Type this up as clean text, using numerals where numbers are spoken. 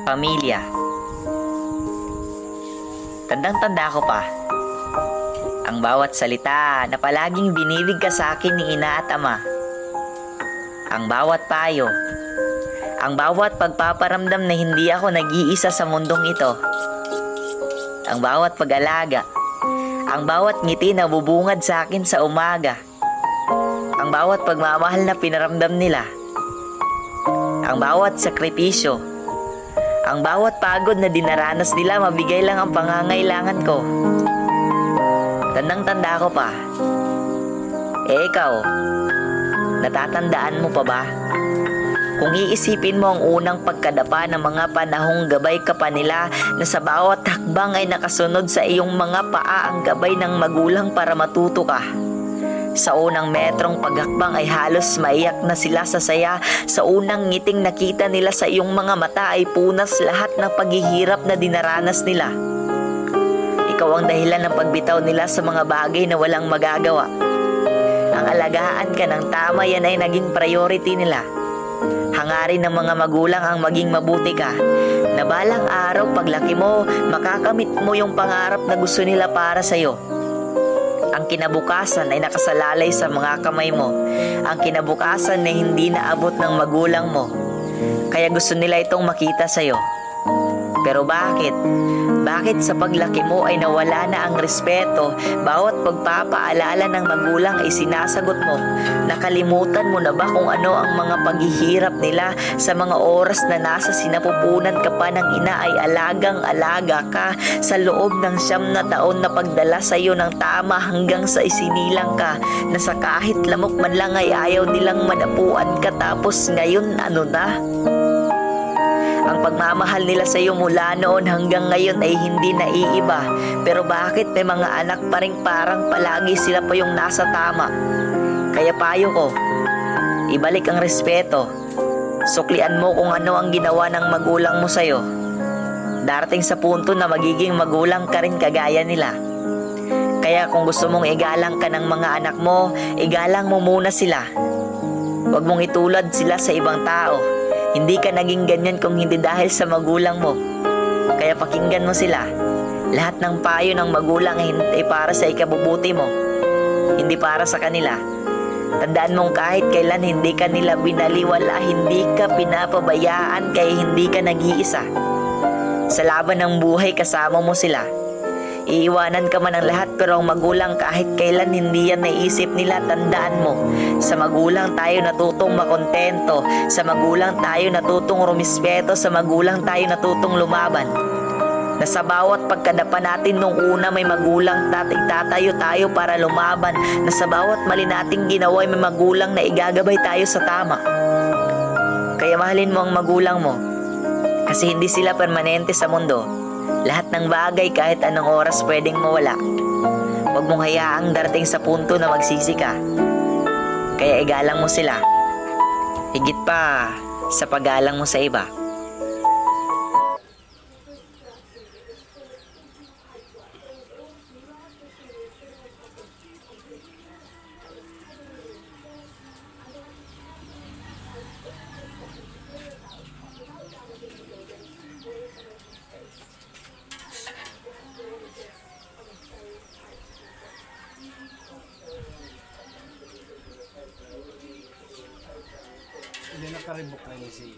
Pamilya. Tandang-tanda ko pa ang bawat salita na palaging binibig ka sa akin ni ina at ama. Ang bawat payo, ang bawat pagpaparamdam na hindi ako nag-iisa sa mundong ito. Ang bawat pag-alaga, ang bawat ngiti na bubungad sa akin sa umaga. Ang bawat pagmamahal na pinaramdam nila. Ang bawat sakripisyo, ang bawat pagod na dinaranas nila mabigay lang ang pangangailangan ko. Tandang-tanda ko pa. Ikaw, natatandaan mo pa ba? Kung iisipin mo ang unang pagkadapa ng mga panahong gabay ka pa nila na sa bawat hakbang ay nakasunod sa iyong mga paa ang gabay ng magulang para matuto ka. Sa unang metrong paghakbang ay halos maiyak na sila sa saya. Sa unang ngiting nakita nila sa iyong mga mata ay punas lahat ng paghihirap na dinaranas nila. Ikaw ang dahilan ng pagbitaw nila sa mga bagay na walang magagawa. Ang alagaan ka ng tama, yan ay naging priority nila. Hangarin ng mga magulang ang maging mabuti ka, na balang araw paglaki mo, makakamit mo yung pangarap na gusto nila para sa'yo. Ang kinabukasan ay nakasalalay sa mga kamay mo. Ang kinabukasan na hindi naabot ng magulang mo. Kaya gusto nila itong makita sa'yo. Pero bakit? Bakit sa paglaki mo ay nawala na ang respeto? Bawat pagpapaalala ng magulang ay sinasagot mo. Nakalimutan mo na ba kung ano ang mga paghihirap nila sa mga oras na nasa sinapupunan ka pa ng ina ay alagang-alaga ka sa loob ng 9 na taon na pagdala sa iyo ng tama hanggang sa isinilang ka na sa kahit lamok man lang ay ayaw nilang manapuan ka tapos ngayon ano na? Ang pagmamahal nila sa iyo mula noon hanggang ngayon ay hindi naiiba. Pero bakit may mga anak pa rin parang palagi sila pa yung nasa tama? Kaya payo ko, ibalik ang respeto. Suklian mo kung ano ang ginawa ng magulang mo sa iyo. Darating sa punto na magiging magulang ka rin kagaya nila. Kaya kung gusto mong igalang ka ng mga anak mo, igalang mo muna sila. Huwag mong itulad sila sa ibang tao. Hindi ka naging ganyan kung hindi dahil sa magulang mo. Kaya pakinggan mo sila. Lahat ng payo ng magulang ay para sa ikabubuti mo. Hindi para sa kanila. Tandaan mong kahit kailan hindi ka nila binaliwala, hindi ka pinapabayaan kaya hindi ka nag-iisa. Sa laban ng buhay kasama mo sila. Iiwanan ka man ng lahat pero ang magulang kahit kailan hindi yan naisip nila, tandaan mo. Sa magulang tayo natutong makontento. Sa magulang tayo natutong rumispeto. Sa magulang tayo natutong lumaban. Na sa bawat pagkadapa natin nung una may magulang tatayo tayo para lumaban. Na sa bawat mali nating ginawa may magulang na igagabay tayo sa tama. Kaya mahalin mo ang magulang mo. Kasi hindi sila permanente sa mundo. Lahat ng bagay kahit anong oras pwedeng mawala. Huwag mong hayaang darating sa punto na magsisi ka. Kaya igalang mo sila. Higit pa sa paggalang mo sa iba. Hindi nakaribok na niya si